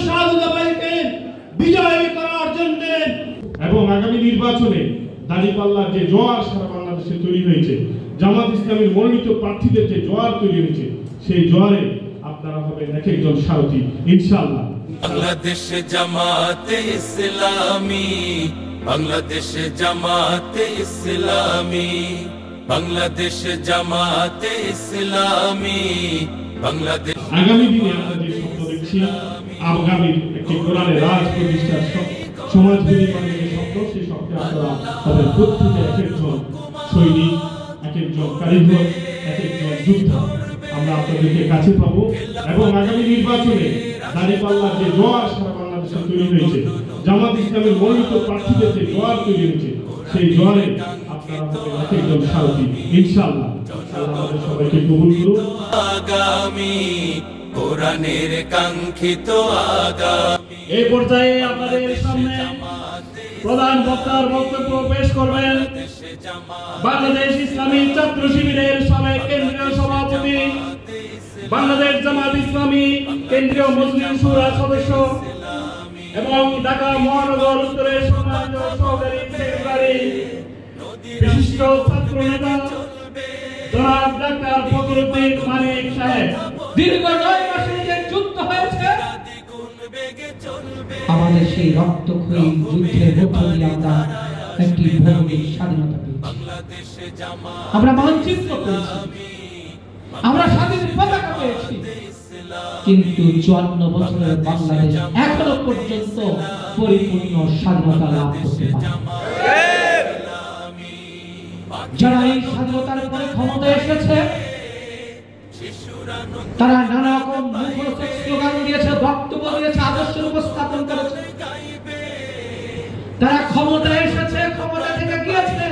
শাহজালালকে বিজয় করার জন্য এবং আগামী নির্বাচনে দাঁড়িপাল্লার যে জোয়ার সারা বাংলাদেশে তৈরি হয়েছে, জামাত ইসলামের মনোনীত প্রার্থীদের যে জোয়ার তৈরি হয়েছে, সেই জোয়ারে আপনারা হবেন এক একজন সারথি ইনশাআল্লাহ। বাংলাদেশ জামাতে ইসলামী, বাংলাদেশ জামাতে ইসলামী, বাংলাদেশ জামাতে ইসলামী, বাংলাদেশ। আগামী দিনে আমরা যে স্বপ্ন দেখছি, আগামীর একটি কোরআনের রাজ প্রতিষ্ঠার সমাজ নির্মাণের যে স্বপ্ন, সেই স্বপ্নে আপনারা হবেন প্রত্যেকে এক একজন সৈনিক, এক একজন কারিগর, এক একজন যোদ্ধা। আমরা আপনাদেরকে কাছে পাবো এবং আগামী নির্বাচনে দাঁড়িপাল্লার যে জোয়ার সারা বাংলাদেশে তৈরি হয়েছে, জামাত ইসলামের মনোনীত প্রার্থীদের যে জোয়ার তৈরি হয়েছে, সেই জোয়ারে আপনারা হবেন এক একজন সারথি ইনশাআল্লাহ। আমাদের সবাইকে কবুল করুন। আগামী কোরআনের কাঙ্ক্ষিত আগামী। এই পর্যায়ে আপনাদের সামনে প্রধান বক্তার বক্তব্য পেশ করবেন বাংলাদেশ ইসলামী ছাত্র শিবিরের সাবেক কেন্দ্রীয় সভাপতি, বাংলাদেশ জামাত ইসলামী কেন্দ্রীয় মুসলিম শুরা সদস্য এবং ঢাকা মহানগর উত্তরের সম্মানিত সহকারী সেক্রেটারি, বিশিষ্ট ছাত্র নেতা জনাব ডাক্তার ফখরুদ্দিন মানিক সাহেব। দীর্ঘ 9 মাসের যে যুদ্ধ হয়েছে, আমাদের সেই রক্তক্ষয়ী যুদ্ধের মধ্য দিয়ে আমরা একটি ভৌগোলিক স্বাধীনতা পেয়েছি, আমরা মানচিত্র পেয়েছি, আমরা স্বাধীন পতাকা পেয়েছি, কিন্তু 54 বছরের বাংলাদেশ এখনো পর্যন্ত পরিপূর্ণ স্বাধীনতা লাভ করতে পারেনি। যারা এই স্বাধীনতার পরে ক্ষমতায় এসেছে, তারা নানা রকম মুখরোচক স্লোগান দিয়েছে, বক্তব্য দিয়েছে, আদর্শ উপস্থাপন করেছে। তারা ক্ষমতায় এসেছে, ক্ষমতা থেকে গিয়েছে,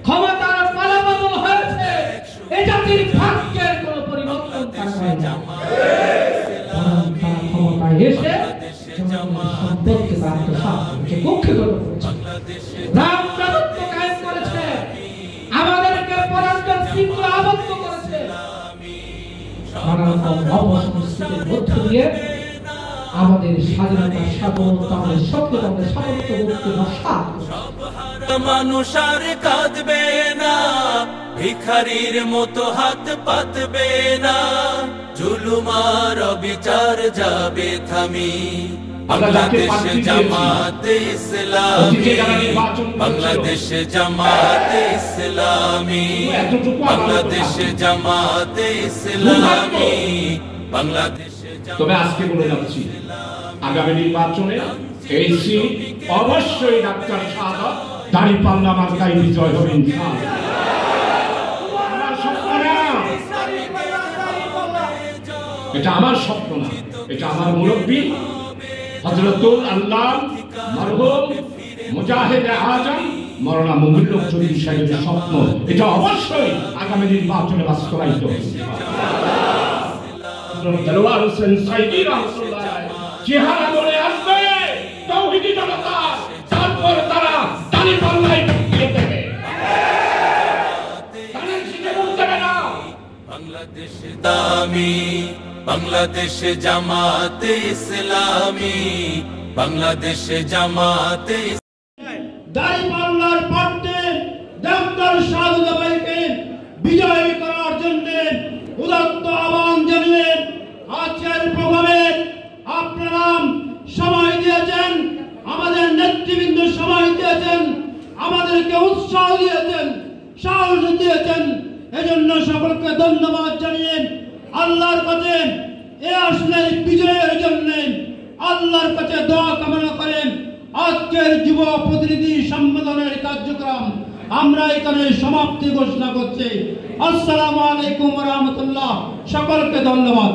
ক্ষমতার পালাবদল হয়েছে, এই জাতির ভাগ্যের কোন পরিবর্তন তারা হয়নি। তারা ক্ষমতায় এসে জনগণের সম্পদকে আত্মসাৎ করেছে, কুক্ষিগত করেছে, রাজত্ব কায়েম করেছে, আমাদেরকে পরাজয়ের শৃঙ্খলে আবদ্ধ করেছে। নানা রকম অপসংস্কৃতির মধ্য দিয়ে আমাদের স্বাধীনতার সার্বভৌমত্ব, আমাদের সক্রিয়তা, আমাদের সার্বভৌমত্বকে নস্বাত করেছে। মানুষ আর কাঁদবে না, ভিখারির মতো হাত পাতবে না, জুলুম আর অবিচার যাবে থামি। বাংলাদেশ জামাতে ইসলামী, বাংলাদেশ জামাতে ইসলামী, বাংলাদেশ জামাতে ইসলামী, বাংলাদেশ। তবে আজকে বলে যাচ্ছি, আগামী নির্বাচনে এই সিট অবশ্যই ডাক্তার শাহাদাত দাঁড়িপাল্লা মার্কায় বিজয় হবে ইনশাআল্লাহ। এটা আমার স্বপ্ন না, এটা আমার মুরব্বী হযরতুল আল্লাহ মরহুম মুজাহিদ আজম মাওলানা মুমিনুল চৌধুরী সাহেবের স্বপ্ন। এটা অবশ্যই আগামী নির্বাচনে বাস্তবায়িত হবে। দেলোয়ার হোসেন সাইদি রাহমাতুল্লাহ চেহারা বলে আসবে তাওহীদি জনতা, তারপর তারা দাঁড়িপাল্লায় ঢুকিয়ে দেবে, তারা শিখে বলতে না। বাংলাদেশ দামি, বাংলাদেশ জামাতে ইসলামী, বাংলাদেশ জামাতে। দাঁড়িপাল্লার প্রার্থী ডাক্তার শাহজালালকে বিজয় করার জন্য উদাত্ত আহ্বান জানিয়ে আজকের প্রোগ্রামে আপনারা সময় দিয়েছেন, আমাদের নেতৃবৃন্দ সময় দিয়েছেন, আমাদেরকে উৎসাহ দিয়েছেন, সাহস দিয়েছেন, এজন্য সকলকে ধন্যবাদ জানিয়ে আল্লাহর কাছে এই আসনের বিজয়ের জন্য আল্লাহর কাছে দোয়া কামনা করেন। আজকের যুব প্রতিনিধি সম্মেলনের কার্যক্রম আমরা এখানে সমাপ্তি ঘোষণা করছি। আসসালামু আলাইকুম ওয়া রাহমাতুল্লাহ। সকলকে ধন্যবাদ।